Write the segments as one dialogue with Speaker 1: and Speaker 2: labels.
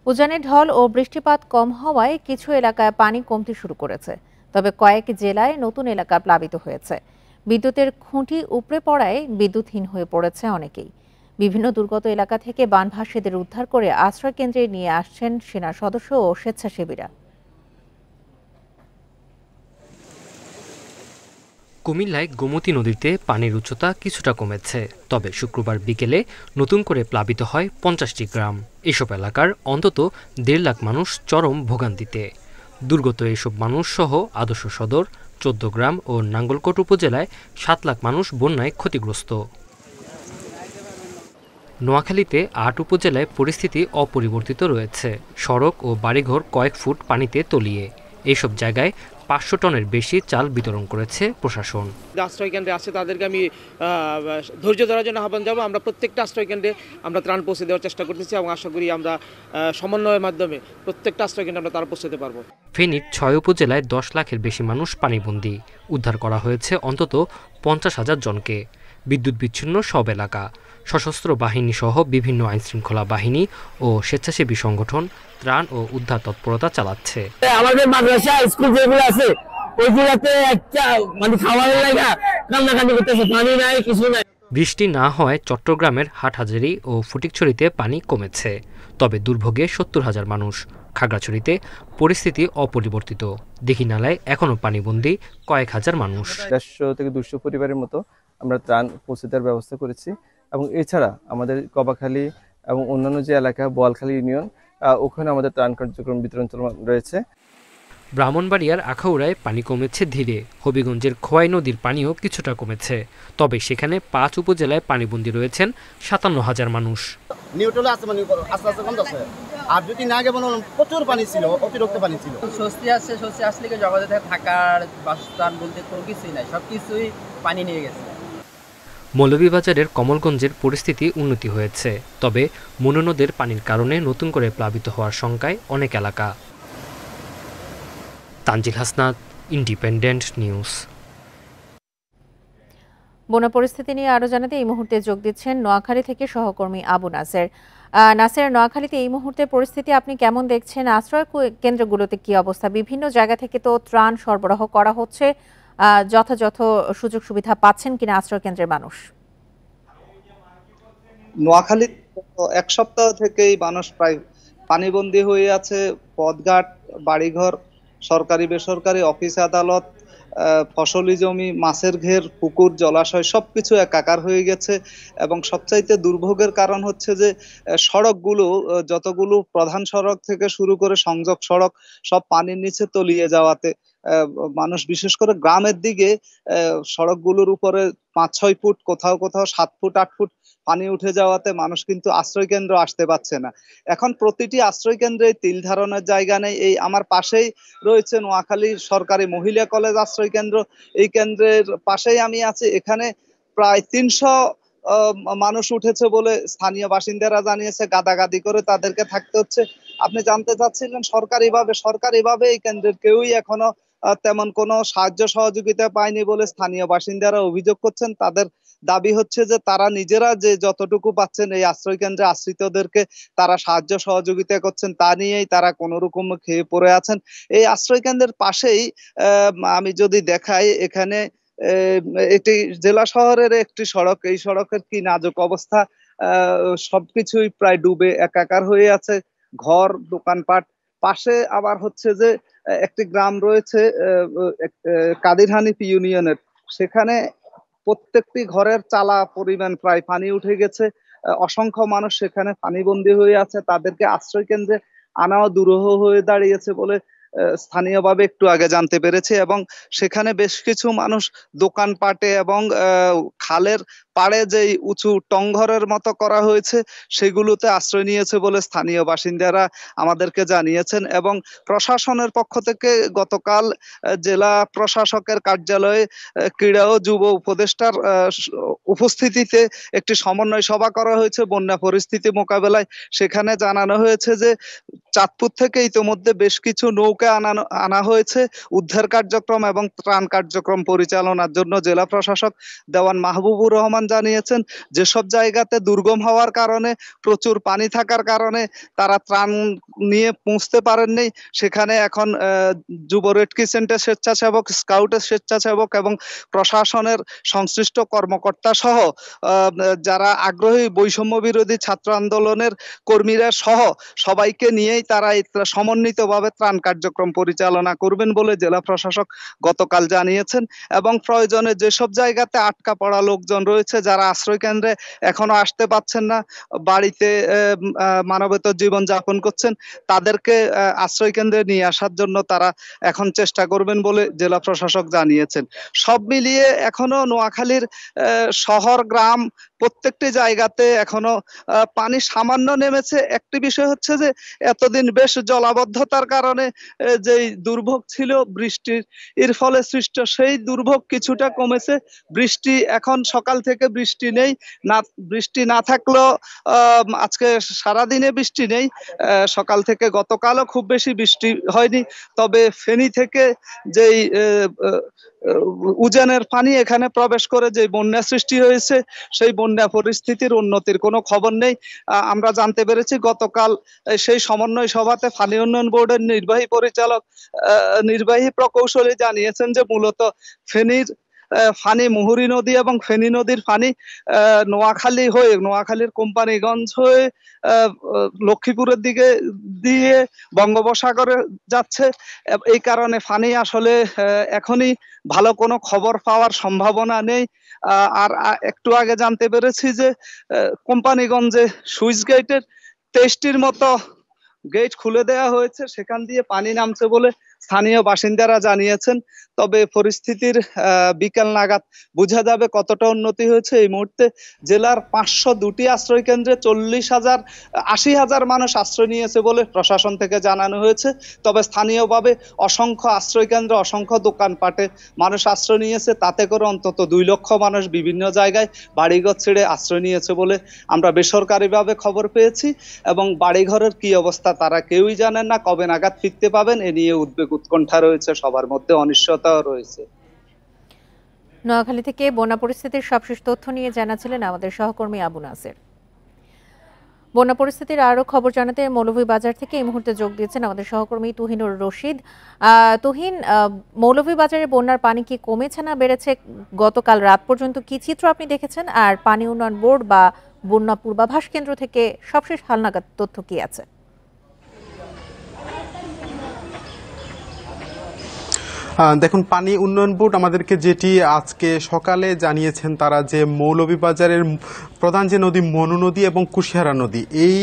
Speaker 1: উজানের ঢল ও বৃষ্টিপাত কম হওয়ায় কিছু এলাকায় পানি কমতে শুরু করেছে। তবে কয়েক জেলায় নতুন এলাকা প্লাবিত হয়েছে। বিদ্যুতের খুঁটি উপড়ে পড়ায় বিদ্যুৎহীন হয়ে পড়েছে অনেকেই। বিভিন্ন দুর্গত এলাকা থেকে বানভাসীদের উদ্ধার করে আশ্রয় কেন্দ্রে নিয়ে আসছেন সেনা সদস্য ও স্বেচ্ছাসেবীরা।
Speaker 2: কুমিল্লায় গোমতী নদীতে পানির উচ্চতা কিছুটা কমেছে, তবে শুক্রবার বিকেলে নতুন করে প্লাবিত হয় 50টি গ্রাম। এসব এলাকার অন্তত 1.5 লাখ মানুষ চরম ভোগান্তিতে। দুর্গত এসব মানুষ সহ আদর্শ সদর, 14 গ্রাম ও নাঙ্গলকোট উপজেলায় 7 লাখ মানুষ বন্যায় ক্ষতিগ্রস্ত। নোয়াখালীতে 8 উপজেলায় পরিস্থিতি অপরিবর্তিত রয়েছে। সড়ক ও বাড়িঘর কয়েক ফুট পানিতে তলিয়ে। এইসব জায়গায় 500 টনের বেশি চাল বিতরণ করেছে প্রশাসন।
Speaker 3: আশ্রয় কেন্দ্রে আছে তাদেরকে আমি ধৈর্য ধরার জন্য আহ্বান জানাবো। আমরা প্রত্যেকটা আশ্রয় কেন্দ্রে আমরা ত্রাণ পৌঁছে দেওয়ার চেষ্টা করতেছি এবং আশা করি আমরা সমন্বয়ের মাধ্যমে প্রত্যেকটা আশ্রয় কেন্দ্রে আমরা তারা পৌঁছাতে পারবো।
Speaker 2: ফেনীর 6 উপজেলায় 10 লাখের বেশি মানুষ পানিবন্দী। উদ্ধার করা হয়েছে অন্তত 50,000 জনকে। বিদ্যুৎ বিচ্ছিন্ন সব এলাকা। সশস্ত্র বাহিনী সহ বিভিন্ন আইনশৃঙ্খলা বাহিনী ও স্বেচ্ছাসেবী সংগঠন ত্রাণ ও উদ্ধার তৎপরতা চালাচ্ছে।
Speaker 4: আমাদের মাদ্রাসা স্কুল যেগুলো আছে ওইগুলোতে একটা খাবারের লাগা কান্নাকাটি করতেছে, পানি নাই, কিছু নাই।
Speaker 2: বৃষ্টি না হওয়ায় চট্টগ্রামের হাটহাজারী ও ফটিকছড়িতে পানি কমেছে, তবে দুর্ভোগে 70,000 মানুষ। খাগড়াছড়িতে পরিস্থিতি অপরিবর্তিত। দীঘিনালায় এখনও পানিবন্দী কয়েক হাজার মানুষ।
Speaker 5: 150 থেকে 200 পরিবারের মতো আমরা ত্রাণ পৌঁছে দেওয়ার ব্যবস্থা করেছি। এবং এছাড়া আমাদের কবাখালী এবং অন্যান্য যে এলাকা বোয়ালখালী ইউনিয়ন, ওখানে আমাদের ত্রাণ কার্যক্রম বিতরণ চলমান রয়েছে।
Speaker 2: ব্রাহ্মণবাড়িয়ার আখাউড়ায় পানি কমেছে ধীরে। হবিগঞ্জের খোয়াই নদীর পানিও কিছুটা কমেছে, তবে সেখানে 5 উপজেলায় পানিবন্দী রয়েছেন 57,000 মানুষ।
Speaker 6: নিউট্রালে আছে, মানে আস্তে আস্তে কমতেছে। আর যদি না আগে প্রচুর পানি ছিল, অতিরিক্ত পানি ছিল।
Speaker 7: স্বস্তি আছে, স্বস্তি আসলে কি জগতে থাকার বাসস্থান বলতে কোনো কিছুই নাই, সবকিছুই পানি নিয়ে গেছে।
Speaker 2: মৌলভীবাজারের কমলগঞ্জের পরিস্থিতি উন্নতি হয়েছে, তবে মনু নদের পানির কারণে নতুন করে প্লাবিত হওয়ার শঙ্কায় অনেক এলাকা। Tanzil Hasnat, independent news.
Speaker 1: বন্যা পরিস্থিতি নিয়ে আরো জানাতে এই মুহূর্তে যোগ দিচ্ছেন নোয়াখালী থেকে সহকর্মী আবু নাসের। নাসের, নোয়াখালীতে এই মুহূর্তে পরিস্থিতি আপনি কেমন দেখছেন? আশ্রয় কেন্দ্রগুলোতে কি অবস্থা? বিভিন্ন জায়গা থেকে তো ত্রাণ সরবরাহ করা হচ্ছে, যথাযথ সুযোগ সুবিধা পাচ্ছেন কিনা আশ্রয় কেন্দ্রের মানুষ?
Speaker 8: নোয়াখালী এক সপ্তাহ থেকেই মানুষ প্রায় পানিবন্দী হয়ে আছে। পথঘাট, বাড়িঘর, সরকারি বেসরকারি অফিস আদালত, ফসলি জমি, মাছের ঘের, পুকুর, জলাশয় সবকিছু একাকার হয়ে গেছে। এবং সবচাইতে দুর্ভোগের কারণ হচ্ছে যে সড়কগুলো, যতগুলো প্রধান সড়ক থেকে শুরু করে সংযোগ সড়ক সব পানির নিচে তলিয়ে যাওয়াতে মানুষ, বিশেষ করে গ্রামের দিকে সড়কগুলোর উপরে 5-6 ফুট, কোথাও কোথাও 7 ফুট 8 ফুট পানি উঠে যাওয়াতে মানুষ কিন্তু আশ্রয় কেন্দ্র আসতে পারছে না। এখন প্রতিটি আশ্রয় কেন্দ্রে তিল ধারণের জায়গা নেই। এই আমার পাশেই রয়েছে নোয়াখালী সরকারি মহিলা কলেজ আশ্রয় কেন্দ্র। এই কেন্দ্রের পাশেই আমি আছি। এখানে প্রায় 300 মানুষ উঠেছে বলে স্থানীয় বাসিন্দারা জানিয়েছে। গাদাগাদি করে তাদেরকে থাকতে হচ্ছে। আপনি জানতে চাচ্ছিলেন সরকারিভাবে এই কেন্দ্রের কেউই এখনো তেমন কোনো সাহায্য সহযোগিতা পায়নি বলে স্থানীয় বাসিন্দারা অভিযোগ করছেন। তাদের দাবি হচ্ছে যে তারা নিজেরা যে যতটুকু পাচ্ছেন এই আশ্রয় কেন্দ্রে আশ্রিতদেরকে তারা সাহায্য সহযোগিতা করছেন, তা নিয়েই তারা কোনো রকম খেয়ে পড়ে আছেন। এই আশ্রয় কেন্দ্রের পাশেই আমি যদি দেখাই, এখানে এটি জেলা শহরের একটি সড়ক। এই সড়কের কি নাজুক অবস্থা! সবকিছুই প্রায় ডুবে একাকার হয়ে আছে, ঘর, দোকানপাট। পাশে আবার হচ্ছে যে একটি গ্রাম রয়েছে কাদির হানিফ ইউনিয়নের, সেখানে প্রত্যেকটি ঘরের চালা পরিমাণ প্রায় পানি উঠে গেছে। অসংখ্য মানুষ সেখানে পানিবন্দী হয়ে আছে। তাদেরকে আশ্রয় কেন্দ্রে আনাও দুরূহ হয়ে দাঁড়িয়েছে বলে স্থানীয়ভাবে একটু আগে জানতে পেরেছি। এবং সেখানে বেশ কিছু মানুষ দোকানপাটে এবং খালের পাড়ে যেই উঁচু টংঘরের মতো করা হয়েছে সেগুলোতে আশ্রয় নিয়েছে বলে স্থানীয় বাসিন্দারা আমাদেরকে জানিয়েছেন। এবং প্রশাসনের পক্ষ থেকে গতকাল জেলা প্রশাসকের কার্যালয়ে ক্রীড়া ও যুব উপদেষ্টার উপস্থিতিতে একটি সমন্বয় সভা করা হয়েছে বন্যা পরিস্থিতি মোকাবেলায়। সেখানে জানানো হয়েছে যে চাঁদপুর থেকে ইতোমধ্যে বেশ কিছু নৌকা আনা হয়েছে উদ্ধার কার্যক্রম এবং ত্রাণ কার্যক্রম পরিচালনার জন্য। জেলা প্রশাসক দেওয়ান মাহবুবুর রহমান জানিয়েছেন, যেসব জায়গাতে দুর্গম হওয়ার কারণে প্রচুর পানি থাকার কারণে তারা ত্রাণ নিয়ে পৌঁছতে পারেননি, সেখানে এখন যুব রেড ক্রিসেন্টের স্বেচ্ছাসেবক, স্কাউটের স্বেচ্ছাসেবক এবং প্রশাসনের সংশ্লিষ্ট কর্মকর্তা সহ যারা আগ্রহী বৈষম্য বিরোধী ছাত্র আন্দোলনের কর্মীরা সহ সবাইকে নিয়েই তারা সমন্বিতভাবে ত্রাণ কার্যক্রম পরিচালনা করবেন বলে জেলা প্রশাসক গতকাল জানিয়েছেন। এবং প্রয়োজনে যেসব জায়গাতে আটকা পড়া লোকজন রয়েছে, যারা আশ্রয় কেন্দ্রে এখনো আসতে পারছেন না, বাড়িতে মানবেতর জীবন যাপন করছেন, তাদেরকে আশ্রয় কেন্দ্রে নিয়ে আসার জন্য তারা এখন চেষ্টা করবেন বলে জেলা প্রশাসক জানিয়েছেন। সব মিলিয়ে এখনো নোয়াখালীর শহর গ্রাম প্রত্যেকটি জায়গাতে এখনো পানি সামান্য নেমেছে। একটি বিষয় হচ্ছে যে এতদিন বেশ জলাবদ্ধতার কারণে যেই দুর্ভোগ ছিল বৃষ্টির ফলে সৃষ্ট, সেই দুর্ভোগ কিছুটা কমেছে। বৃষ্টি এখন সকাল থেকে বৃষ্টি নেই, বৃষ্টি না থাকলেও আজকে সারাদিনে বৃষ্টি নেই। সকাল থেকে গতকালও খুব বেশি বৃষ্টি হয়নি। তবে ফেনী থেকে যেই উজানের পানি এখানে প্রবেশ করে যে বন্যা সৃষ্টি হয়েছে, সেই বন্যা পরিস্থিতির উন্নতির কোনো খবর নেই। আমরা জানতে পেরেছি গতকাল সেই সমন্বয় সভাতে পানি উন্নয়ন বোর্ডের নির্বাহী প্রকৌশলী জানিয়েছেন যে মূলত ফেনীর ফানি মুহুরী নদী এবং ফেনী নদীর পানি নোয়াখালীর কোম্পানিগঞ্জ হয়ে লক্ষ্মীপুরের দিকে দিয়ে বঙ্গোপসাগরে যাচ্ছে। এই কারণে পানি আসলে এখনই ভালো কোনো খবর পাওয়ার সম্ভাবনা নেই। আর একটু আগে জানতে পেরেছি যে কোম্পানিগঞ্জে সুইচ গেটের 23টির মতো গেট খুলে দেওয়া হয়েছে, সেখান দিয়ে পানি নামছে বলে স্থানীয় বাসিন্দারা জানিয়েছেন। তবে পরিস্থিতির বিকেল নাগাদ বোঝা যাবে কতটা উন্নতি হয়েছে। এই মুহূর্তে জেলার 502টি আশ্রয় কেন্দ্রে 80,000 মানুষ আশ্রয় নিয়েছে বলে প্রশাসন থেকে জানানো হয়েছে। তবে স্থানীয়ভাবে অসংখ্য আশ্রয় কেন্দ্র, অসংখ্য দোকানপাটে মানুষ আশ্রয় নিয়েছে। তাতে করে অন্তত 2 লক্ষ মানুষ বিভিন্ন জায়গায় বাড়িঘর ছেড়ে আশ্রয় নিয়েছে বলে আমরা বেসরকারিভাবে খবর পেয়েছি। এবং বাড়িঘরের কি অবস্থা তারা কেউই জানেন না, কবে নাগাদ ফিরতে পাবেন এ নিয়ে উদ্বেগ উৎকণ্ঠা রয়েছে, সবার মধ্যে অনিশ্চয়তাও রয়েছে।
Speaker 1: নোয়াখালী থেকে বন্যা পরিস্থিতির সবশেষ তথ্য নিয়ে জানাচ্ছিলেন আমাদের সহকর্মী আবু নাসের। বন্যা পরিস্থিতির আরো খবর জানাতে মৌলভীবাজার থেকে এই মুহূর্তে যোগ দিয়েছেন আমাদের সহকর্মী তুহিনুর রশিদ। তুহিন, মৌলভীবাজারে বন্যার পানি কি কমেছে না বেড়েছে? গতকাল রাত পর্যন্ত কি চিত্র আপনি দেখেছেন? আর পানি উন্নয়ন বোর্ড বা বন্যা পূর্বাভাস কেন্দ্র থেকে সবশেষ হালনাগাদ তথ্য কি আছে?
Speaker 9: দেখুন, পানি উন্নয়ন বোর্ড আমাদেরকে যেটি আজকে সকালে জানিয়েছেন, তারা যে মৌলভীবাজারের প্রধান যে নদী মনু নদী এবং কুশিয়ারা নদী, এই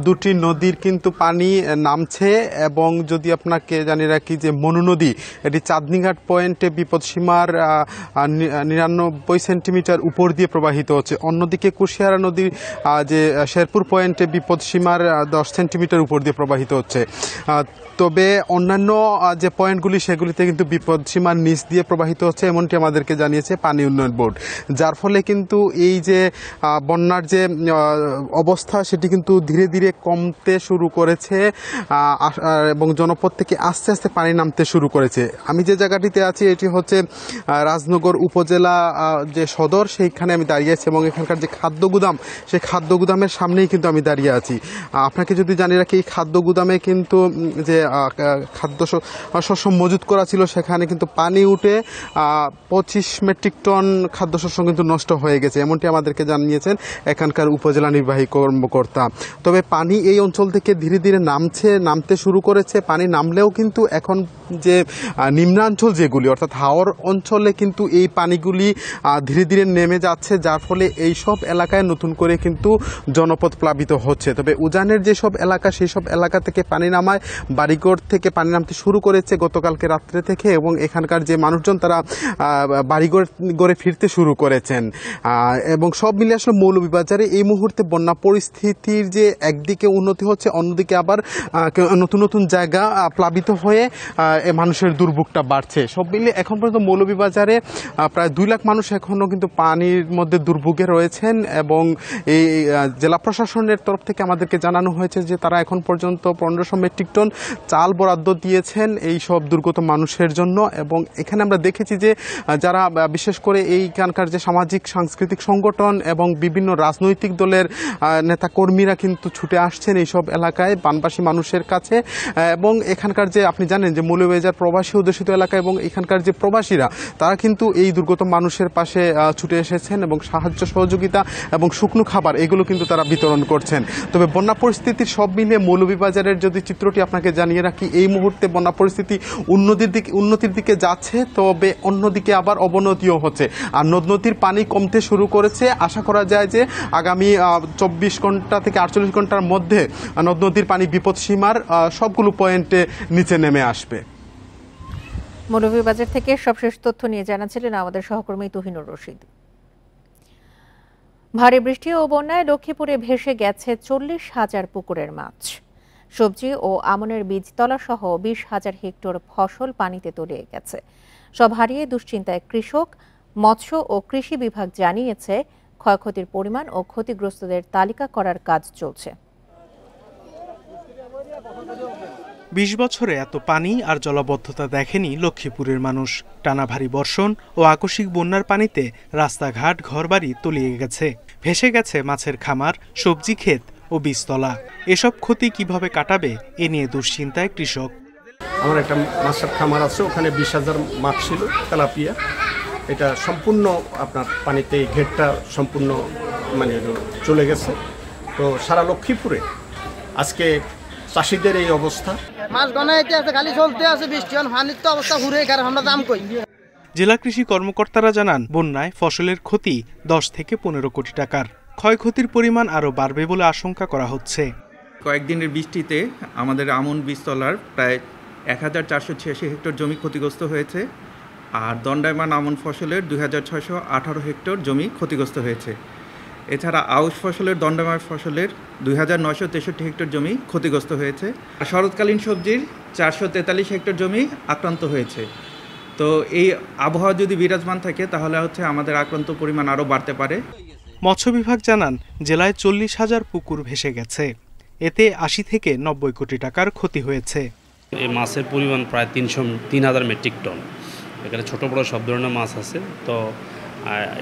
Speaker 9: দুটি নদীর কিন্তু পানি নামছে। এবং যদি আপনাকে জানিয়ে রাখি যে মনু নদী এটি চাঁদনীঘাট পয়েন্টে বিপদসীমার 99 সেন্টিমিটার উপর দিয়ে প্রবাহিত হচ্ছে। অন্যদিকে কুশিয়ারা নদীর যে শেরপুর পয়েন্টে বিপদসীমার 10 সেন্টিমিটার উপর দিয়ে প্রবাহিত হচ্ছে। তবে অন্যান্য যে পয়েন্টগুলি সেগুলিতে কিন্তু বিপদসীমার নিচ দিয়ে প্রবাহিত হচ্ছে, এমনটি আমাদেরকে জানিয়েছে পানি উন্নয়ন বোর্ড। যার ফলে কিন্তু এই যে বন্যার যে অবস্থা সেটি কিন্তু ধীরে ধীরে কমতে শুরু করেছে এবং জনপদ থেকে আস্তে আস্তে পানি নামতে শুরু করেছে। আমি যে জায়গাটিতে আছি এটি হচ্ছে রাজনগর উপজেলা যে সদর, সেইখানে আমি দাঁড়িয়ে আছি এবং এখানকার যে খাদ্য গুদাম, সেই খাদ্য গুদামের সামনেই কিন্তু আমি দাঁড়িয়ে আছি। আপনাকে যদি জানিয়ে রাখি, এই খাদ্য গুদামে কিন্তু যে খাদ্য শস্য মজুত করা ছিল সেখানে কিন্তু পানি উঠে 25 মেট্রিক টন খাদ্যশস্য কিন্তু নষ্ট হয়ে গেছে, এমনটি আমাদেরকে জানিয়েছেন এখানকার উপজেলা নির্বাহী কর্মকর্তা। তবে পানি এই অঞ্চল থেকে ধীরে ধীরে নামতে শুরু করেছে। পানি নামলেও কিন্তু এখন যে নিম্নাঞ্চল যেগুলি অর্থাৎ হাওর অঞ্চলে কিন্তু এই পানিগুলি ধীরে ধীরে নেমে যাচ্ছে, যার ফলে এই সব এলাকায় নতুন করে কিন্তু জনপদ প্লাবিত হচ্ছে। তবে উজানের যেসব এলাকা, সেই সব এলাকা থেকে পানি নামায় বাড়িঘর থেকে পানি নামতে শুরু করেছে গতকালকে রাত্রে থেকে। দেখে এবং এখানকার যে মানুষজন তারা বাড়ি গড়ে ফিরতে শুরু করেছেন এবং সব মিলে আসলে মৌলভীবাজারে এই মুহূর্তে বন্যা পরিস্থিতির যে একদিকে উন্নতি হচ্ছে, অন্যদিকে আবার নতুন নতুন জায়গা প্লাবিত হয়ে মানুষের দুর্ভোগটা বাড়ছে। সব মিলে এখন পর্যন্ত মৌলভীবাজারে প্রায় 2 লাখ মানুষ এখনও কিন্তু পানির মধ্যে দুর্ভোগে রয়েছেন এবং এই জেলা প্রশাসনের তরফ থেকে আমাদেরকে জানানো হয়েছে যে তারা এখন পর্যন্ত 1500 মেট্রিক টন চাল বরাদ্দ দিয়েছেন এই সব দুর্গত মানুষের জন্য। এবং এখানে আমরা দেখেছি যে যারা বিশেষ করে এইখানকার যে সামাজিক সাংস্কৃতিক সংগঠন এবং বিভিন্ন রাজনৈতিক দলের নেতাকর্মীরা কিন্তু ছুটে আসছেন এইসব এলাকায় বানবাসী মানুষের কাছে। এবং এখানকার যে আপনি জানেন যে মৌলভীবাজার প্রবাসী অধ্যুষিত এলাকা এবং এখানকার যে প্রবাসীরা তারা কিন্তু এই দুর্গত মানুষের পাশে ছুটে এসেছেন এবং সাহায্য সহযোগিতা এবং শুকনো খাবার এগুলো কিন্তু তারা বিতরণ করছেন। তবে বন্যা পরিস্থিতির সব মিলিয়ে মৌলভীবাজারের যদি চিত্রটি আপনাকে জানিয়ে রাখি, এই মুহূর্তে বন্যা পরিস্থিতি উন্নতির দিকে যাচ্ছে, তবে অন্যদিকে আবার অবনতিও হচ্ছে। আর নদ নদীর পানি কমতে শুরু করেছে। আশা করা যায় যে আগামী 24 ঘন্টা থেকে 48 ঘন্টার মধ্যে নদ নদীর পানি বিপদসীমার সবগুলো পয়েন্টে নিচে নেমে আসবে।
Speaker 1: মৌলভীবাজার থেকে সবশেষ তথ্য নিয়ে জানাচ্ছিলেন আমাদের সহকর্মী তুহিনুর রশিদ। ভারী বৃষ্টি ও বন্যায় লক্ষ্মীপুরে ভেসে গেছে 40,000 পুকুরের মাছ। সবজি ও আমনের বীজতলা সহ 20,000 হেক্টর ফসল পানিতে তলিয়ে গেছে। সব হারিয়ে দুশ্চিন্তায় কৃষক। মৎস্য ও কৃষি বিভাগ জানিয়েছে ক্ষয়ক্ষতির পরিমাণ ও ক্ষতিগ্রস্তদের তালিকা করার কাজ চলছে।
Speaker 10: 20 বছরে এত পানি আর জলাবদ্ধতা দেখেনি লক্ষ্মীপুরের মানুষ। টানা ভারী বর্ষণ ও আকস্মিক বন্যার পানিতে রাস্তাঘাট ঘরবাড়ি তলিয়ে গেছে, ভেসে গেছে মাছের খামার, সবজি ক্ষেত ও বীজতলা। এসব ক্ষতি কিভাবে কাটাবে এ নিয়ে দুশ্চিন্তায় কৃষক।
Speaker 11: আমার একটা মাছের খামার আছে, ওখানে 20,000 মাছ ছিল তেলাপিয়া। এটা সম্পূর্ণ আপনার পানিতে ঘেরটা সম্পূর্ণ চলে গেছে। তো সারা লক্ষ্মীপুরে আজকে চাষিদের এই অবস্থা।
Speaker 12: মাছ গনাইতে আছে, খালি চলতে আছে, বৃষ্টি পানির তো অবস্থা ঘুরে গেছে, আমরা দাম কই।
Speaker 10: জেলা কৃষি কর্মকর্তারা জানান বন্যায় ফসলের ক্ষতি 10 থেকে 15 কোটি টাকার। ক্ষয়ক্ষতির পরিমাণ আরও বাড়বে বলে আশঙ্কা করা হচ্ছে।
Speaker 13: কয়েকদিনের বৃষ্টিতে আমাদের আমন বীজতলার প্রায় 1486 হেক্টর জমি ক্ষতিগ্রস্ত হয়েছে, আর দণ্ডায়মান আমন ফসলের 2618 হেক্টর জমি ক্ষতিগ্রস্ত হয়েছে। এছাড়া আউশ ফসলের দণ্ডায়মান ফসলের 2963 হেক্টর জমি ক্ষতিগ্রস্ত হয়েছে। আর শরৎকালীন সবজির 443 হেক্টর জমি আক্রান্ত হয়েছে। তো এই আবহাওয়া যদি বিরাজমান থাকে তাহলে আমাদের আক্রান্ত পরিমাণ আরও বাড়তে পারে।
Speaker 10: মৎস্য বিভাগ জানান জেলায় 40,000 পুকুর ভেসে গেছে। এতে 80 থেকে 90 কোটি টাকার ক্ষতি হয়েছে।
Speaker 14: এই মাছের পরিমাণ প্রায় 3,000 মেট্রিক টন। এখানে ছোট বড় সব ধরনের মাছ আছে। তো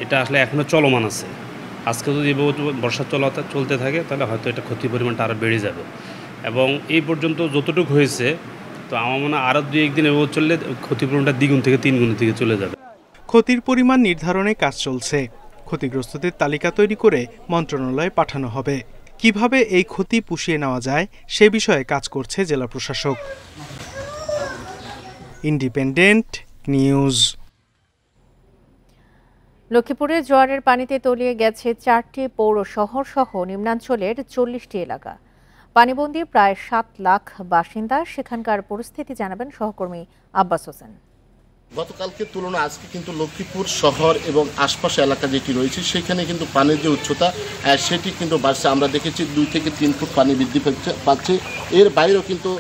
Speaker 14: এটা আসলে এখনো চলমান আছে। আজকে যদি বর্ষা চলতে থাকে তাহলে হয়তো এটা ক্ষতির পরিমাণটা আরও বেড়ে যাবে। এবং এই পর্যন্ত যতটুকু হয়েছে, তো আমার মনে হয় আরও 2-1 দিন এভাবে চললে ক্ষতির পরিমাণটা 2 গুণ থেকে 3 গুণের দিকে চলে যাবে।
Speaker 10: ক্ষতির পরিমাণ নির্ধারণে কাজ চলছে। ক্ষতিগ্রস্তদের তালিকা তৈরি করে মন্ত্রণালয়ে পাঠানো হবে। কিভাবে এই ক্ষতি পুষিয়ে নেওয়া যায় সে বিষয়ে কাজ করছে জেলা প্রশাসক। Independent news.
Speaker 1: লক্ষ্মীপুরে জোয়ারের পানিতে তলিয়ে গেছে 4টি পৌর শহর সহ নিম্নাঞ্চলের 40টি এলাকা। পানিবন্দী প্রায় 7 লাখ বাসিন্দা। সেখানকার পরিস্থিতি জানাবেন সহকর্মী আব্বাস হোসেন।
Speaker 15: গতকালকে তুলনায় আজকে কিন্তু লক্ষ্মীপুর শহর এবং আশপাশ এলাকা যেটি রয়েছে সেখানে কিন্তু পানির যে উচ্চতা সেটি কিন্তু বাড়ছে। আমরা দেখেছি 2 থেকে 3 ফুট পানি বৃদ্ধি পাচ্ছে। এর বাইরেও কিন্তু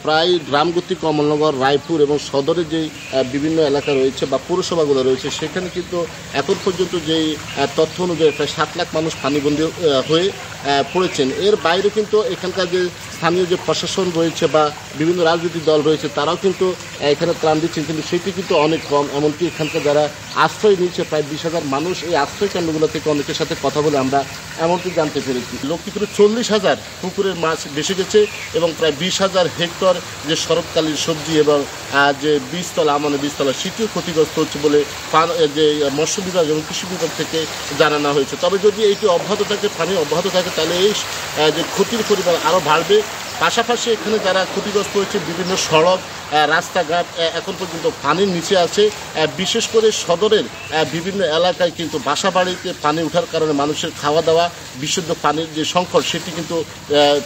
Speaker 15: প্রায় গ্রামগতি কমলনগর, রায়পুর এবং সদরের যেই বিভিন্ন এলাকা রয়েছে বা পৌরসভাগুলো রয়েছে সেখানে কিন্তু এখন পর্যন্ত যেই তথ্য অনুযায়ী প্রায় 7 লাখ মানুষ পানিবন্দী হয়ে পড়েছেন। এর বাইরে কিন্তু এখানকার যে স্থানীয় যে প্রশাসন রয়েছে বা বিভিন্ন রাজনৈতিক দল রয়েছে তারাও কিন্তু এখানে ত্রাণ দিচ্ছেন, কিন্তু সেটি কিন্তু অনেক কম। এমনকি এখানকার যারা আশ্রয় নিয়েছে প্রায় 20,000 মানুষ, এই আশ্রয় কেন্দ্রগুলো থেকে অনেকের সাথে কথা বলে আমরা এমনটি জানতে পেরেছি। লক্ষ্মীপুরে 40,000 পুকুরের মাছ ভেসে গেছে এবং প্রায় 20,000 হেক্টর যে শরৎকালীন সবজি এবং যে বীজতলা বীজতলা সেটিও ক্ষতিগ্রস্ত হচ্ছে বলে যে মৎস্য বিভাগ এবং কৃষি বিভাগ থেকে জানানো হয়েছে। তবে যদি এইটি অব্যাহত থাকে, পানি অব্যাহত থাকে, তাহলে এই যে ক্ষতির পরিমাণ আরও বাড়বে পাশাপাশি এখানে যারা ক্ষতিগ্রস্ত হয়েছে বিভিন্ন সড়ক রাস্তাঘাট এখন পর্যন্ত পানির নিচে আছে। বিশেষ করে সদরের বিভিন্ন এলাকায় কিন্তু বাসাবাড়িতে পানি ওঠার কারণে মানুষের খাওয়া দাওয়া বিশুদ্ধ পানির যে সংকট সেটি কিন্তু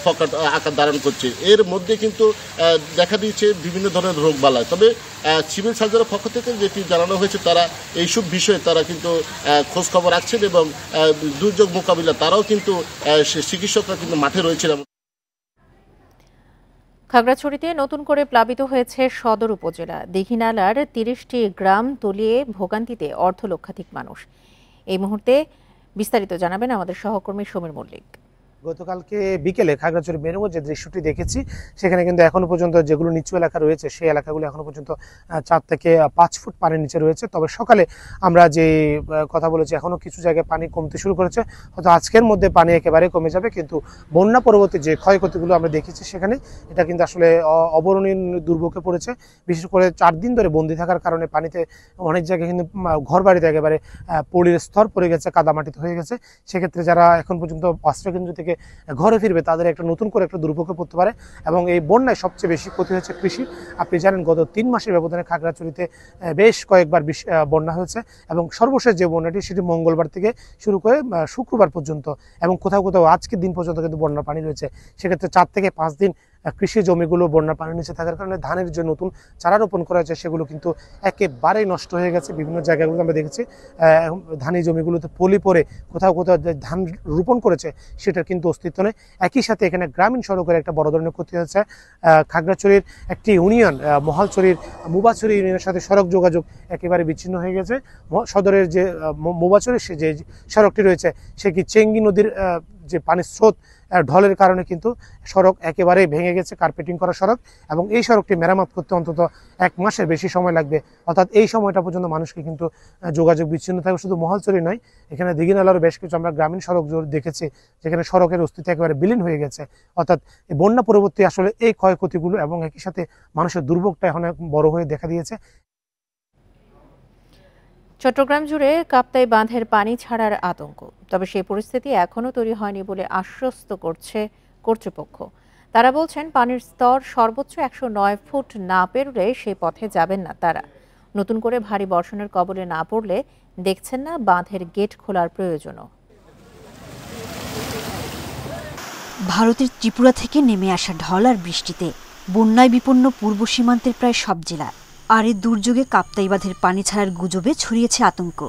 Speaker 15: প্রকট আকার ধারণ করছে। এর মধ্যে কিন্তু দেখা দিয়েছে বিভিন্ন ধরনের রোগবালাই। তবে সিভিল সার্জনের পক্ষ থেকে যেটি জানানো হয়েছে তারা এইসব বিষয়ে তারা কিন্তু খোঁজখবর রাখছেন এবং দুর্যোগ মোকাবিলা তারাও কিন্তু চিকিৎসকরা কিন্তু মাঠে রয়েছেন।
Speaker 1: খাগড়াছড়িতে নতুন করে প্লাবিত হয়েছে সদর উপজেলা। দীঘিনালার ৩০টি গ্রাম তলিয়ে ভোগান্তিতে অর্ধলক্ষাধিক মানুষ। এই মুহূর্তে বিস্তারিত জানাবেন আমাদের সহকর্মী সমীর মল্লিক।
Speaker 16: গতকালকে বিকেলে খাগড়াছড়ি মেরুগঞ্জ যে দৃশ্যটি দেখেছি সেখানে কিন্তু এখনো পর্যন্ত যেগুলো নিচু এলাকা রয়েছে সেই এলাকাগুলো এখনো পর্যন্ত 4 থেকে 5 ফুট পানির নিচে রয়েছে। তবে সকালে আমরা যে কথা বলেছি এখনো কিছু জায়গায় পানি কমতে শুরু করেছে, হয়তো আজকের মধ্যে পানি একেবারে কমে যাবে। কিন্তু বন্যা পরবর্তী যে ক্ষয়ক্ষতিগুলো আমরা দেখেছি সেখানে এটা কিন্তু আসলে অবর্ণনীয় দুর্ভোগে পড়েছে। বিশেষ করে 4 দিন ধরে বন্দি থাকার কারণে পানিতে অনেক জায়গায় কিন্তু ঘর বাড়িতে একেবারে পলির স্তর পড়ে গেছে, কাদামাটিতে হয়ে গেছে। সেক্ষেত্রে যারা এখন পর্যন্ত আশ্রয়কেন্দ্র থেকে ঘরে ফিরবে তাদের একটা নতুন করে একটা দুর্ভোগে পড়তে পারে। এবং এই বন্যায় সবচেয়ে বেশি ক্ষতি হয়েছে কৃষি। আপনি জানেন গত 3 মাসের ব্যবধানে খাগড়াছড়িতে বেশ কয়েকবার বন্যা হয়েছে এবং সর্বশেষ যে বন্যাটি সেটি মঙ্গলবার থেকে শুরু করে শুক্রবার পর্যন্ত এবং কোথাও কোথাও আজকের দিন পর্যন্ত কিন্তু বন্যার পানি রয়েছে। সেক্ষেত্রে 4 থেকে 5 দিন কৃষি জমিগুলো বন্যার পানির নিচে থাকার কারণে ধানের যে নতুন চারা রোপণ করা হয়েছে সেগুলো কিন্তু একেবারেই নষ্ট হয়ে গেছে। বিভিন্ন জায়গাগুলো আমরা দেখেছি ধানি জমিগুলোতে পলি পরে কোথাও কোথাও ধান রোপণ করেছে সেটার কিন্তু অস্তিত্ব নেই। একই সাথে এখানে গ্রামীণ সড়কের একটা বড় ধরনের ক্ষতি হয়েছে। খাগড়াছড়ির একটি ইউনিয়ন মোহালছড়ির মুবাছড়ি ইউনিয়নের সাথে সড়ক যোগাযোগ একেবারে বিচ্ছিন্ন হয়ে গেছে। সদরের যে মুবাছড়ির যে সড়কটি রয়েছে সে কি চেঙ্গি নদীর যে পানির স্রোত ঢলের কারণে কিন্তু সড়ক একেবারেই ভেঙে গেছে, কার্পেটিং করা সড়ক। এবং এই সড়কটি মেরামত করতে অন্তত 1 মাসের বেশি সময় লাগবে। অর্থাৎ এই সময়টা পর্যন্ত মানুষকে কিন্তু যোগাযোগ বিচ্ছিন্ন থাকবে। শুধু মহালছড়ি নয়, এখানে দীঘিনালারও বেশ কিছু আমরা গ্রামীণ সড়ক দেখেছি যেখানে সড়কের অস্তিত্ব একেবারে বিলীন হয়ে গেছে। অর্থাৎ বন্যা পরবর্তী আসলে এই ক্ষয়ক্ষতিগুলো এবং একই সাথে মানুষের দুর্ভোগটা এখন বড় হয়ে দেখা দিয়েছে।
Speaker 1: চট্টগ্রাম জুড়ে কাপ্তাই বাঁধের পানি ছাড়ার আতঙ্ক। তবে সেই পরিস্থিতি এখনও তৈরি হয়নি বলে আশ্বস্ত করছে কর্তৃপক্ষ। তারা বলছেন পানির স্তর সর্বোচ্চ 109 ফুট না পেরোলে সেই পথে যাবেন না তারা। নতুন করে ভারী বর্ষণের কবলে না পড়লে দেখছেন না বাঁধের গেট খোলার প্রয়োজনও।
Speaker 17: ভারতের ত্রিপুরা থেকে নেমে আসা ঢল আর বৃষ্টিতে বন্যায় বিপন্ন পূর্ব সীমান্তের প্রায় সব জেলা। আর এই দুর্যোগে কাপ্তাই বাঁধের পানি ছাড়ার গুজবে ছড়িয়েছে আতঙ্ক।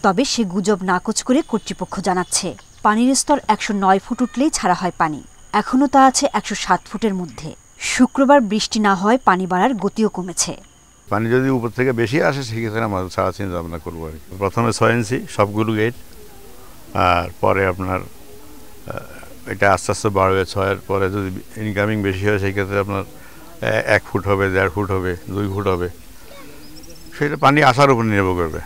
Speaker 17: তবে সে গুজব নাকচ করে কর্তৃপক্ষ জানাচ্ছে পানির স্তর 109 ফুট উঠলেই ছাড়া হয় পানি। এখনও তা আছে 107 ফুটের মধ্যে। শুক্রবার বৃষ্টি না হওয়ায় পানি বাড়ার গতিও কমেছে।
Speaker 18: পানি যদি উপর থেকে বেশি আসে সেক্ষেত্রে আমরা ছাড়া চিন্তা ভাবনা করবো আর কি। প্রথমে 6 ইঞ্চি সবগুলো গেট, আর পরে আপনার এটা আস্তে আস্তে বাড়বে। 6-এর পরে যদি ইনকামিং বেশি হয় সেই ক্ষেত্রে আপনার 1 ফুট হবে, 1.5 ফুট হবে, 2 ফুট হবে। সেটা পানি আসার উপর নির্ভর করবে।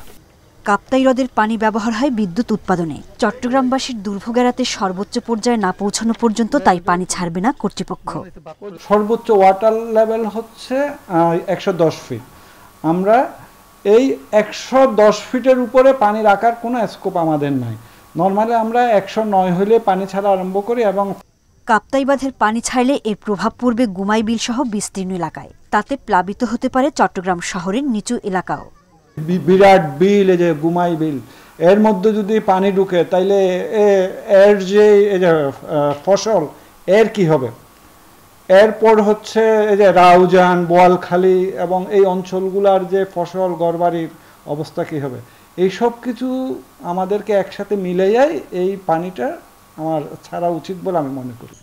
Speaker 17: কাপ্তাই হ্রদের পানি ব্যবহার হয় বিদ্যুৎ উৎপাদনে। চট্টগ্রামবাসীর দুর্ভোগ এড়াতে সর্বোচ্চ পর্যায়ে না পৌঁছানো পর্যন্ত তাই পানি ছাড়বে না কর্তৃপক্ষ।
Speaker 19: সর্বোচ্চ ওয়াটার লেভেল হচ্ছে 110 ফিট। আমরা এই 110 ফিটের উপরে পানি রাখার কোনো স্কোপ আমাদের নাই। নর্মালি আমরা 109 হলে পানি ছাড়া আরম্ভ করি। এবং
Speaker 17: কাপ্তাই বাঁধের পানি ছাড়লে এর প্রভাব পড়বে গুমাই বিল সহ বিস্তীর্ণ এলাকায়। তাতে প্লাবিত হতে পারে চট্টগ্রাম শহরের নিচু এলাকাও।
Speaker 19: বিরাট বিল, এই যে গুমাই বিল, এর মধ্যে যদি পানি ঢুকে তাইলে এর যে ফসল এর কি হবে। এরপর হচ্ছে এই যে রাউজান, বোয়ালখালী এবং এই অঞ্চলগুলার যে ফসল ঘরবাড়ির অবস্থা কি হবে। এই সব কিছু আমাদেরকে একসাথে মিলে যায়, এই পানিটা আমার ছাড়া উচিত বলে আমি মনে করি।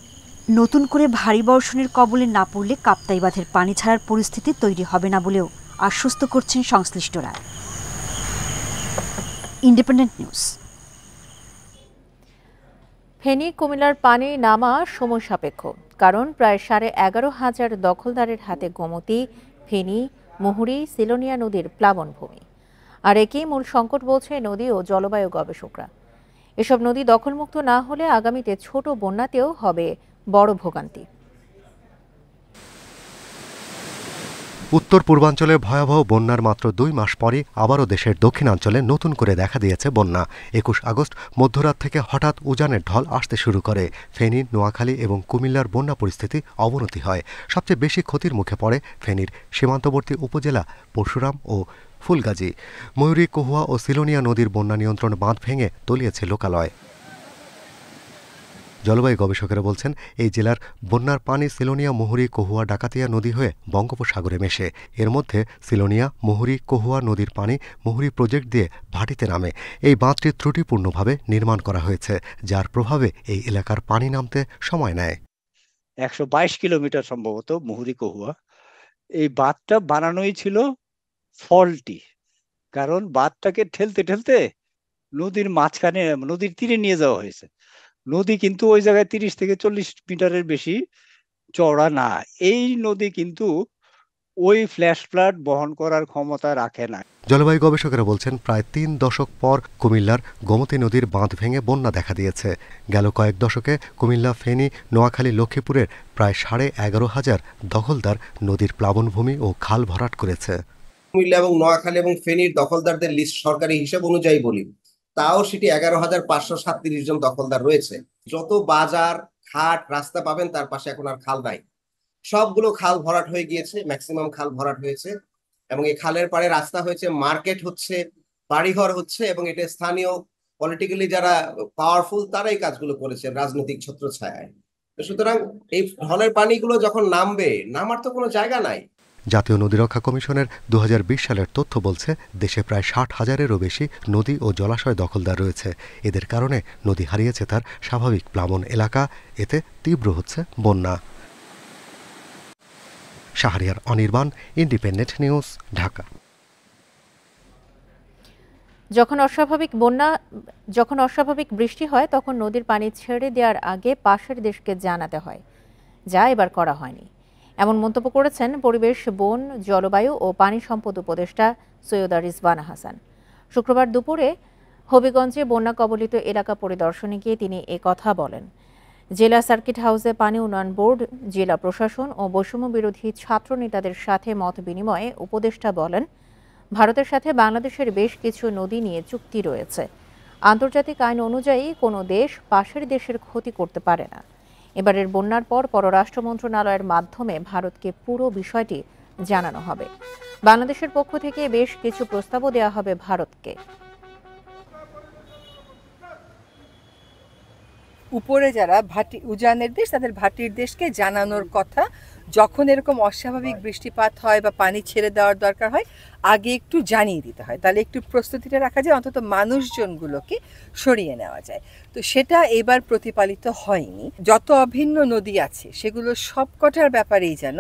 Speaker 17: নতুন করে ভারী বর্ষণের কবলে না পড়লে কাপ্তাই বাঁধের পানি ছাড়ার পরিস্থিতি তৈরি হবে না বলেও আশ্বস্ত করছেন সংশ্লিষ্টরা। Independent news.
Speaker 1: ফেনী কুমিল্লার পানি নামা সময় সাপেক্ষ, কারণ প্রায় 11,500 দখলদারের হাতে গোমতী, ফেনী, মুহুরী, সিলোনিয়া নদীর প্লাবনভূমি। আর একেই মূল সংকট বলছে নদী ও জলবায়ু গবেষকরা। এসব নদী দখলমুক্ত না হলে আগামীতে ছোট বন্যাতেও হবে বড় ভোগান্তি।
Speaker 20: উত্তর পূর্বাঞ্চলে ভয়াবহ বন্যার মাত্র 2 মাস পরে আবারও দেশের দক্ষিণাঞ্চলে নতুন করে দেখা দিয়েছে বন্যা। 21 আগস্ট মধ্যরাত থেকে হঠাৎ উজানের ঢল আসতে শুরু করে। ফেনী, নোয়াখালী এবং কুমিল্লার বন্যা পরিস্থিতি অবনতি হয়। সবচেয়ে বেশি ক্ষতির মুখে পড়ে ফেনীর সীমান্তবর্তী উপজেলা পরশুরাম ও ফুলগাজী। ময়ূরী, কহুয়া ও সিলোনিয়া নদীর বন্যা নিয়ন্ত্রণ বাঁধ ভেঙে তলিয়েছে লোকালয়। জলবায়ু গবেষকেরা বলছেন, এই জেলার বন্যার পানি সিলোনিয়া, মুহুরী, কহুয়া, ডাকাতিয়া নদী হয়ে বঙ্গোপসাগরে মেশে। এর মধ্যে সিলোনিয়া, মুহুরী, কহুয়া নদীর পানি মুহুরী প্রজেক্ট দিয়ে ভাটিতে নামে। এই বাঁধটি ত্রুটিপূর্ণভাবে নির্মাণ করা হয়েছে, যার প্রভাবে এই এলাকার পানি নামতে সময় নেয়।
Speaker 21: 122 কিলোমিটার সম্ভবত মুহুরী কহুয়া। এই বাঁধটা বানানোই ছিল ফল্টি, কারণ বাঁধটাকে ঠেলতে ঠেলতে নদীর মাঝখানে, নদীর তীরে নিয়ে যাওয়া হয়েছে। নদী কিন্তু ওই জায়গায় 30 থেকে 40 মিটারের বেশি চওড়া না। এই নদী কিন্তু ওই ফ্ল্যাশ ফ্লাড বহন করার ক্ষমতা রাখে না।
Speaker 20: জলবায়ু গবেষকেরা বলছেন, প্রায় 3 দশক পর কুমিল্লার গোমতী নদীর বাঁধ ভেঙে বন্যা দেখা দিয়েছে। গেল কয়েক দশকে কুমিল্লা, ফেনী, নোয়াখালী, লক্ষ্মীপুরের প্রায় 11,500 দখলদার নদীর প্লাবনভূমি ও খাল ভরাট করেছে।
Speaker 22: কুমিল্লা এবং নোয়াখালী এবং ফেনীর দখলদারদের লিস্ট সরকারি হিসাব অনুযায়ী বলি, তাও সেটি 11,537 জন দখলদার রয়েছে। যত বাজার, ঘাট, রাস্তা পাবেন তার পাশে এখন আর খাল নাই। সবগুলো খাল ভরাট হয়ে গিয়েছে, ম্যাক্সিমাম খাল ভরাট হয়েছে এবং এই খালের পাড়ে রাস্তা হয়েছে, মার্কেট হচ্ছে, বাড়িঘর হচ্ছে এবং এটা স্থানীয় পলিটিক্যালি যারা পাওয়ারফুল তারাই কাজগুলো করেছে রাজনৈতিক ছত্রছায়ায়। সুতরাং এই ঢলের পানিগুলো যখন নামবে, নামার তো কোনো জায়গা নাই।
Speaker 20: জাতীয় নদী রক্ষা কমিশনের 2020 সালের তথ্য বলছে, দেশে প্রায় 60,000-এরও বেশি নদী ও জলাশয় দখলদার রয়েছে। এদের কারণে নদী হারিয়েছে তার স্বাভাবিক প্লাবন এলাকা। এতে তীব্র হচ্ছে বন্যা। Shahriar Anirban, independent news, Dhaka.
Speaker 1: যখন অস্বাভাবিক বৃষ্টি হয় তখন নদীর পানি ছেড়ে দেওয়ার আগে পাশের দেশকে জানাতে হয়, যা এবার করা হয়নি। এমন মন্তব্য করেছেন পরিবেশ, বন, জলবায়ু ও পানি সম্পদ উপদেষ্টা সৈয়দা রিজওয়ানা হাসান। শুক্রবার দুপুরে হবিগঞ্জে বন্যা কবলিত এলাকা পরিদর্শনে গিয়ে তিনি কথা বলেন। জেলা সার্কিট হাউসে পানি উন্নয়ন বোর্ড, জেলা প্রশাসন ও বৈষম্য বিরোধী ছাত্র নেতাদের সাথে মত বিনিময়ে উপদেষ্টা বলেন, ভারতের সাথে বাংলাদেশের বেশ কিছু নদী নিয়ে চুক্তি রয়েছে। আন্তর্জাতিক আইন অনুযায়ী কোনো দেশ পাশের দেশের ক্ষতি করতে পারে না। এবারের বন্যার পর পররাষ্ট্র মন্ত্রণালয়ের মাধ্যমে ভারতকে পুরো বিষয়টি জানানো হবে। বাংলাদেশের পক্ষ থেকে বেশ কিছু প্রস্তাবও দেওয়া হবে ভারতকে।
Speaker 23: উপরে যারা উজানের দেশ, তাদের ভাটির দেশকে জানানোর কথা, যখন এরকম অস্বাভাবিক বৃষ্টিপাত হয় বা পানি ছেড়ে দেওয়ার দরকার হয়, আগে একটু জানিয়ে দিতে হয়। তাহলে একটু প্রস্তুতিটা রাখা যায়, অন্তত মানুষজনগুলোকে সরিয়ে নেওয়া যায়। তো সেটা এবার প্রতিপালিত হয়নি। যত অভিন্ন নদী আছে সেগুলো সবকটার ব্যাপারেই যেন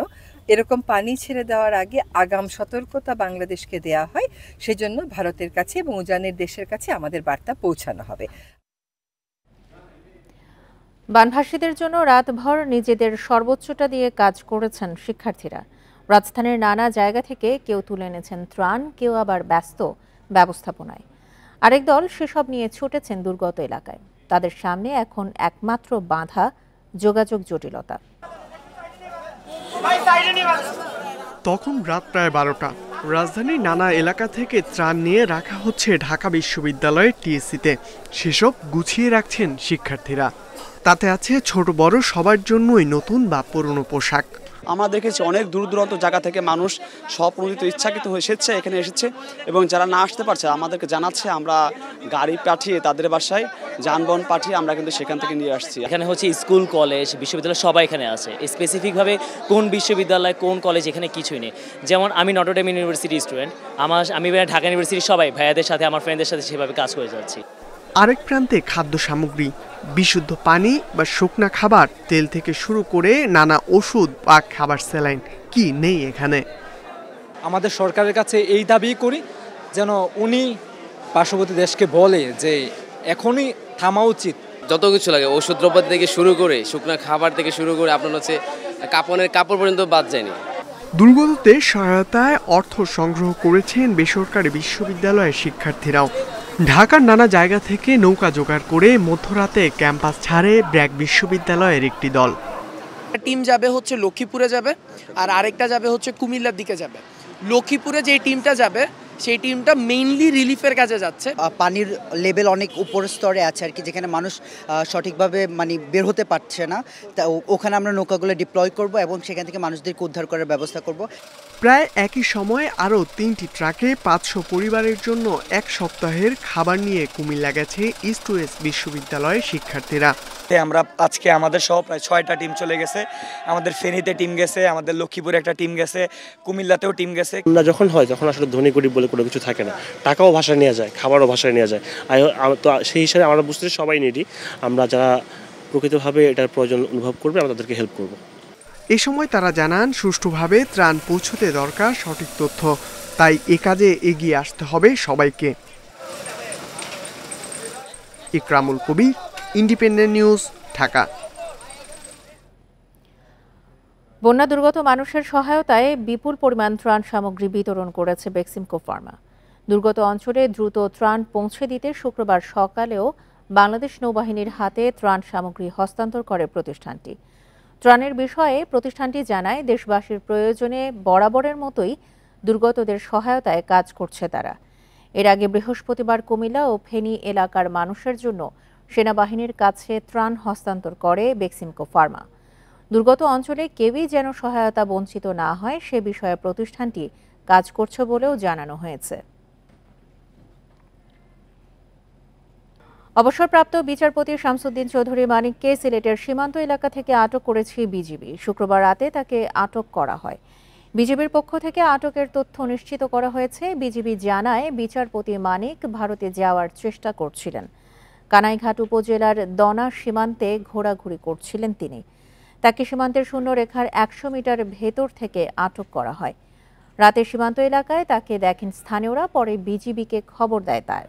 Speaker 23: এরকম পানি ছেড়ে দেওয়ার আগে আগাম সতর্কতা বাংলাদেশকে দেওয়া হয়। সেজন্য ভারতের কাছে এবং উজানের দেশের কাছে আমাদের বার্তা পৌঁছানো হবে।
Speaker 1: বানভাসীদের জন্য রাতভর নিজেদের সর্বোচ্চটা দিয়ে কাজ করেছেন শিক্ষার্থীরা। রাজধানীর নানা জায়গা থেকে কেউ তুলে এনেছেন ত্রাণ, কেউ আবার ব্যস্ত ব্যবস্থাপনায়। আরেক দল সেসব নিয়ে ছুটেছেন দুর্গত এলাকায়। তাদের সামনে এখন একমাত্র বাধা যোগাযোগ জটিলতা।
Speaker 10: তখন রাত প্রায় 12টা। রাজধানীর নানা এলাকা থেকে ত্রাণ নিয়ে রাখা হচ্ছে ঢাকা বিশ্ববিদ্যালয়ের টিএসসিতে। সেসব গুছিয়ে রাখছেন শিক্ষার্থীরা। তাতে আছে ছোট বড় সবার জন্যই নতুন বা পুরনো পোশাক।
Speaker 24: আমরা দেখেছি অনেক দূর দূরান্ত জায়গা থেকে মানুষ স্বপ্রণোদিত ইচ্ছাকৃত হয়ে এখানে এসেছে এবং যারা না আসতে পারছে আমাদেরকে জানাচ্ছে, আমরা গাড়ি পাঠিয়ে তাদের বাসায় যানবাহন পাঠিয়ে আমরা কিন্তু সেখান থেকে নিয়ে আসছি।
Speaker 25: এখানে হচ্ছে স্কুল, কলেজ, বিশ্ববিদ্যালয় সবাই এখানে আছে। স্পেসিফিকভাবে কোন বিশ্ববিদ্যালয়, কোন কলেজ এখানে কিছুই নেই। যেমন আমি নটর ডেম ইউনিভার্সিটি স্টুডেন্ট, আমি ঢাকা ইউনিভার্সিটির সবাই ভাইয়াদের সাথে, আমার ফ্রেন্ডদের সাথে সেভাবে কাজ করে যাচ্ছি।
Speaker 10: আরেক প্রান্তে খাদ্য সামগ্রী, বিশুদ্ধ পানি বা শুকনা খাবার, তেল থেকে শুরু করে নানা ওষুধ বা খাবার স্যালাইন কি নেই এখানে।
Speaker 26: আমাদের সরকারের কাছে এই দাবি করি যেন উনি পার্শ্ববর্তী দেশকে বলে যে এখনই থামা উচিত।
Speaker 27: যত কিছু লাগে, ওষুধ দ্রব্য থেকে শুরু করে শুকনা খাবার থেকে শুরু করে আপনার হচ্ছে কাপড় পর্যন্ত বাদ যায়নি।
Speaker 10: দুর্গতদের সহায়তায় অর্থ সংগ্রহ করেছেন বেসরকারি বিশ্ববিদ্যালয়ের শিক্ষার্থীরাও। ঢাকার নানা জায়গা থেকে নৌকা জোগাড় করে মধ্যরাতে ক্যাম্পাস ছাড়ে ব্র্যাক বিশ্ববিদ্যালয়ের একটি দল।
Speaker 2: টিম যাবে হচ্ছে লক্ষ্মীপুরে যাবে, আর আরেকটা যাবে হচ্ছে কুমিল্লার দিকে যাবে। লক্ষ্মীপুরে যে টিমটা যাবে সেই টিমটা মেইনলি রিলিফের কাজে যাচ্ছে।
Speaker 3: পানির লেভেল অনেক উপরের স্তরে আছে আর কি, যেখানে মানুষ সঠিকভাবে মানে বের হতে পারছে না। তা ওখানে আমরা নৌকাগুলো ডিপ্লয় করব এবং সেখান থেকে মানুষদেরকে উদ্ধার করার ব্যবস্থা করব।
Speaker 4: প্রায় একই সময়ে আরও 3টি ট্রাকে 500 পরিবারের জন্য এক সপ্তাহের খাবার নিয়ে কুমিল্লা গেছে ইস্ট ওয়েস্ট বিশ্ববিদ্যালয়ের শিক্ষার্থীরা।
Speaker 5: আমরা আজকে আমাদের সহ প্রায় 6টা টিম চলে গেছে। আমাদের ফেনীতে টিম গেছে, আমাদের লক্ষ্মীপুরে একটা টিম গেছে, কুমিল্লাতেও টিম গেছে।
Speaker 6: যখন হয় তখন আসলে ধনী গরিব বলে কোনো কিছু থাকে না, টাকাও ভাষায় নেওয়া যায়, খাবারও ভাষায় নেওয়া যায়। তো সেই হিসাবে আমরা বুঝতে সবাই নিডি, আমরা যারা প্রকৃতভাবে এটার প্রয়োজন অনুভব করবে আমরা তাদেরকে হেল্প করব।
Speaker 4: এ সময় তারা জানান সুষ্ঠুভাবে ত্রাণ পৌঁছতে দরকার সঠিক তথ্য, তাই এ কাজে এগিয়ে আসতে হবে সবাইকে। ইকরামুল কবির, ইন্ডিপেন্ডেন্ট নিউজ, ঢাকা।
Speaker 1: বন্যা দুর্গত মানুষের সহায়তায় বিপুল পরিমাণ ত্রাণ সামগ্রী বিতরণ করেছে বেক্সিমকো ফার্মা। দুর্গত অঞ্চলে দ্রুত ত্রাণ পৌঁছে দিতে শুক্রবার সকালেও বাংলাদেশ নৌবাহিনীর হাতে ত্রাণ সামগ্রী হস্তান্তর করে প্রতিষ্ঠানটি। ত্রাণের বিষয়ে প্রতিষ্ঠানটি জানায়, দেশবাসীর প্রয়োজনে বরাবরের মতোই দুর্গতদের সহায়তায় কাজ করছে তারা। এর আগে বৃহস্পতিবার কুমিল্লা ও ফেনী এলাকার মানুষের জন্য সেনাবাহিনীর কাছে ত্রাণ হস্তান্তর করে বেক্সিমকো ফার্মা। দুর্গত অঞ্চলে কেউই যেন সহায়তা বঞ্চিত না হয় সে বিষয়ে প্রতিষ্ঠানটি কাজ করছে বলেও জানানো হয়েছে। অবসরপ্রাপ্ত বিচারপতি শামসুদ্দিন চৌধুরী মানিককে সিলেটের সীমান্ত এলাকা থেকে আটক করেছে বিজিবি। শুক্রবার রাতে তাকে আটক করা হয়। বিজিবির পক্ষ থেকে আটকের তথ্য নিশ্চিত করা হয়েছে। বিজিবি জানায়, বিচারপতি মানিক ভারতে যাওয়ার চেষ্টা করছিলেন। কানাইঘাট উপজেলার দনা সীমান্তে ঘোরাঘুরি করছিলেন তিনি। তাকে সীমান্তের শূন্যরেখার 100 মিটার ভেতর থেকে আটক করা হয়। রাতে সীমান্ত এলাকায় তাকে দেখেন স্থানীয়রা, পরে বিজিবিকে খবর দেয় তার।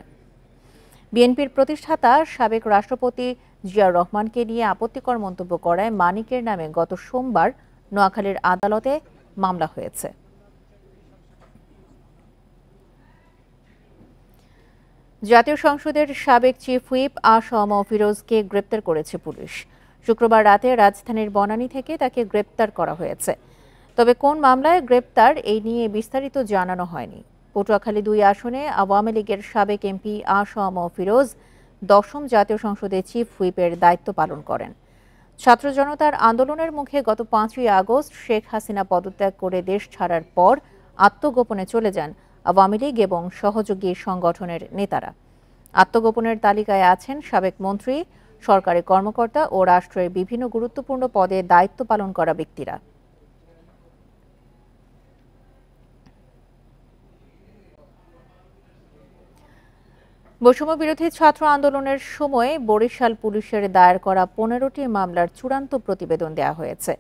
Speaker 1: বিএনপির প্রতিষ্ঠাতা সাবেক রাষ্ট্রপতি জিয়াউর রহমানকে নিয়ে আপত্তিকর মন্তব্য করায় মানিকের নামে গত সোমবার নোয়াখালীর আদালতে মামলা হয়েছে। জাতীয় সংসদের সাবেক চিফ হুইপ আসম ফিরোজকে গ্রেপ্তার করেছে পুলিশ। শুক্রবার রাতে রাজধানীর বনানী থেকে তাকে গ্রেপ্তার করা হয়েছে। তবে কোন মামলায় গ্রেপ্তার এই নিয়ে বিস্তারিত জানানো হয়নি। পটুয়াখালী 2 আসনে আওয়ামী লীগের সাবেক এমপি আসম ফিরোজ 10ম জাতীয় সংসদে চিফ হুইপের দায়িত্ব পালন করেন। ছাত্র জনতার আন্দোলনের মুখে গত 5ই আগস্ট শেখ হাসিনা পদত্যাগ করে দেশ ছাড়ার পর আত্মগোপনে চলে যান আওয়ামী লীগ এবং সহযোগী সংগঠনের নেতারা। আত্মগোপনের তালিকায় আছেন সাবেক মন্ত্রী, সরকারি কর্মকর্তা ও রাষ্ট্রের বিভিন্ন গুরুত্বপূর্ণ পদে দায়িত্ব পালন করা ব্যক্তিরা। বৈষম্য বিরোধী ছাত্র আন্দোলনের সময় বরিশাল পুলিশের দায়ের করা 15টি মামলার চূড়ান্ত প্রতিবেদন দেওয়া হয়েছে।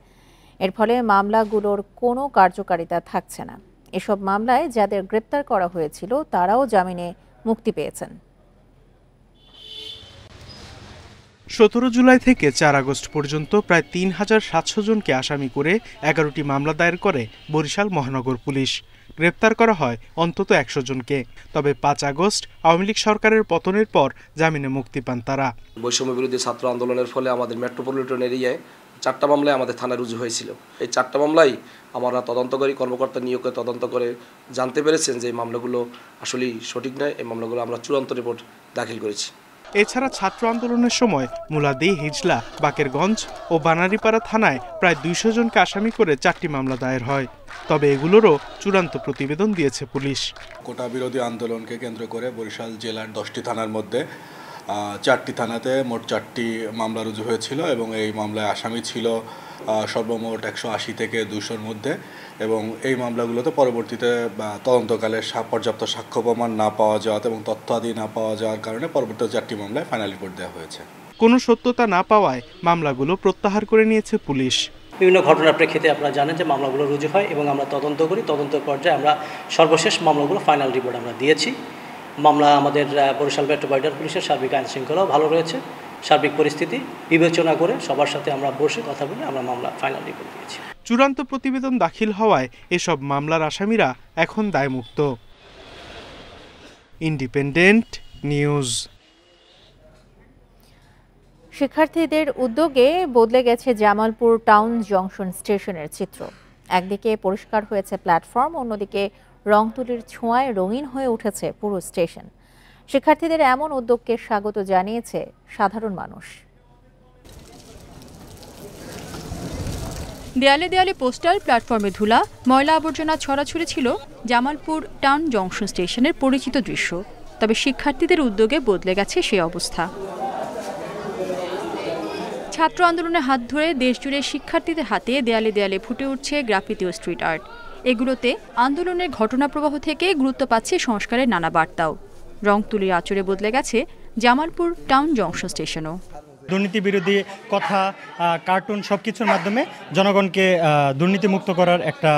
Speaker 1: এর ফলে মামলাগুলোর কোনো কার্যকারিতা থাকছে না। এসব মামলায় যাদের গ্রেপ্তার করা হয়েছিল তারাও জামিনে মুক্তি পেয়েছেন।
Speaker 10: 17 জুলাই থেকে 4 আগস্ট পর্যন্ত প্রায় 3700 জনকে আসামি করে 11টি মামলা দায়ের করে বরিশাল মহানগর পুলিশ। গ্রেপ্তার করা হয় অন্তত 100 জনকে। তবে 5 আগস্ট আওয়ামী লীগ সরকারের পতনের পর জামিনে মুক্তি পান তারা।
Speaker 7: বৈষম্য বিরোধী ছাত্র আন্দোলনের ফলে আমাদের মেট্রোপলিটন এরিয়ায় 4টা মামলায় আমাদের থানায় রুজু হয়েছিল। এই 4টা মামলায় আমরা তদন্তকারী কর্মকর্তা নিয়োগে তদন্ত করে জানতে পেরেছেন যে এই মামলাগুলো আসলেই সঠিক নয়। এই মামলাগুলো আমরা চূড়ান্ত রিপোর্ট দাখিল করেছি।
Speaker 10: এছাড়া ছাত্র আন্দোলনের সময় মুলাদি, হিজলা, বাকেরগঞ্জ ও বানারীপাড়া থানায় প্রায় 200 জনকে আসামি করে 4টি মামলা দায়ের হয়। তবে এগুলোরও চূড়ান্ত প্রতিবেদন দিয়েছে পুলিশ।
Speaker 8: কোটা বিরোধী আন্দোলনকে কেন্দ্র করে বরিশাল জেলার 10টি থানার মধ্যে 4টি থানাতে মোট 4টি মামলা রুজু হয়েছিল এবং এই মামলায় আসামি ছিল সর্বমোট 180 থেকে 200-র মধ্যে। এবং এই মামলাগুলোতে পরবর্তীতে তদন্তকালে পর্যাপ্ত সাক্ষ্য প্রমাণ না পাওয়া যাওয়া এবং তথ্য আদি না পাওয়া যাওয়ার কারণে পরবর্তী 4টি মামলায় ফাইনাল রিপোর্ট দেওয়া হয়েছে।
Speaker 10: কোনো সত্যতা না পাওয়ায় মামলাগুলো প্রত্যাহার করে নিয়েছে পুলিশ।
Speaker 28: বিভিন্ন ঘটনার প্রেক্ষিতে আপনারা জানেন যে মামলাগুলো রুজু হয় এবং আমরা তদন্ত করি। তদন্তের পর্যায়ে আমরা সর্বশেষ মামলাগুলো ফাইনাল রিপোর্ট আমরা দিয়েছি। মামলা আমাদের বরিশাল মেট্রোপলিটন পুলিশের সার্বিক আইন শৃঙ্খলাও ভালো রয়েছে। সার্বিক পরিস্থিতি বিবেচনা করে সবার সাথে আমরা বসে কথা বলে আমরা মামলা ফাইনাল রিপোর্ট দিয়েছি।
Speaker 10: চূড়ান্ত প্রতিবেদন দাখিল হওয়ায় এসব মামলার আসামিরা এখন দায়মুক্ত। Independent news.
Speaker 1: শিক্ষার্থীদের উদ্যোগে বদলে গেছে জামালপুর টাউন জংশন স্টেশনের চিত্র। একদিকে পরিষ্কার হয়েছে প্ল্যাটফর্ম, অন্যদিকে রংতুলির ছোঁয়ায় রঙিন হয়ে উঠেছে পুরো স্টেশন। শিক্ষার্থীদের এমন উদ্যোগকে স্বাগত জানিয়েছে সাধারণ মানুষ।
Speaker 9: দেয়ালে দেয়ালে পোস্টার, প্ল্যাটফর্মে ধুলা, ময়লা আবর্জনা ছড়াছড়ি ছিল জামালপুর টাউন জংশন স্টেশনের পরিচিত দৃশ্য। তবে শিক্ষার্থীদের উদ্যোগে বদলে গেছে সেই অবস্থা। ছাত্র আন্দোলনের হাত ধরে দেশজুড়ে শিক্ষার্থীদের হাতে দেয়ালে দেয়ালে ফুটে উঠছে গ্রাফিতি ও স্ট্রিট আর্ট। এগুলোতে আন্দোলনের ঘটনা প্রবাহ থেকে গুরুত্ব পাচ্ছে সংস্কারের নানা বার্তাও। রংতুলির আঁচড়ে বদলে গেছে জামালপুর টাউন জংশন স্টেশনও।
Speaker 11: দুর্নীতি বিরোধী কথা, কার্টুন সবকিছুর মাধ্যমে জনগণকে দুর্নীতিমুক্ত করার একটা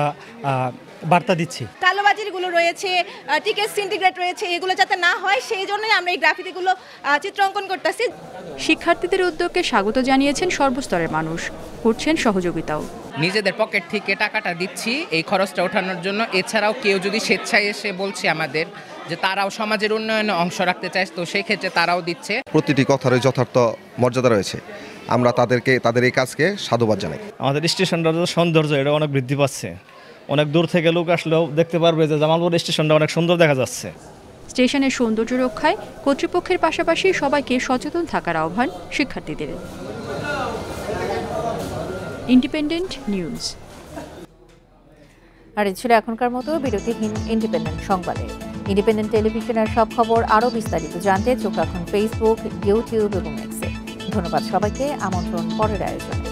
Speaker 11: বার্তা দিচ্ছি।
Speaker 12: কালোবাজারিগুলো রয়েছে, টিকেট সিন্ডিকেট রয়েছে, এগুলো যাতে না হয় সেই জন্যই আমরা এই গ্রাফিতিগুলো চিত্র অঙ্কন করতেছি।
Speaker 9: শিক্ষার্থীদের উদ্যোগকে স্বাগত জানিয়েছেন সর্বস্তরের মানুষ, করছেন সহযোগিতাও।
Speaker 13: নিজেদের পকেট থেকে টাকাটা দিচ্ছি এই খরচটা ওঠানোর জন্য। এছাড়াও কেউ যদি স্বেচ্ছায় এসে বলছে আমাদের যে তারাও সমাজের উন্নয়নে অংশ রাখতে চায়, তো সেই ক্ষেত্রে তারাও দিচ্ছে।
Speaker 14: প্রতিটি কথারই যথার্থ মর্যাদা রয়েছে। আমরা তাদের এই কাজকে সাধুবাদ জানাই।
Speaker 15: আমাদের স্টেশনটার যে সৌন্দর্য, এটা অনেক বৃদ্ধি পাচ্ছে। অনেক দূর থেকে লোক আসলেও দেখতে পারবে যে জামালপুর স্টেশনটা অনেক সুন্দর দেখা যাচ্ছে।
Speaker 9: স্টেশনের সৌন্দর্য রক্ষায় কর্তৃপক্ষের পাশাপাশি সবাইকে সচেতন থাকার আহ্বান শিক্ষার্থীদের। Independent news.
Speaker 1: আর এই ছিল এখনকার মতো বিরতিহীন ইন্ডিপেন্ডেন্ট সংবাদে। ইন্ডিপেন্ডেন্ট টেলিভিশনের সব খবর আরও বিস্তারিত জানতে চোখ রাখুন ফেসবুক, ইউটিউব এবং এক্সে। ধন্যবাদ সবাইকে। আমন্ত্রণ পরের আয়োজনে।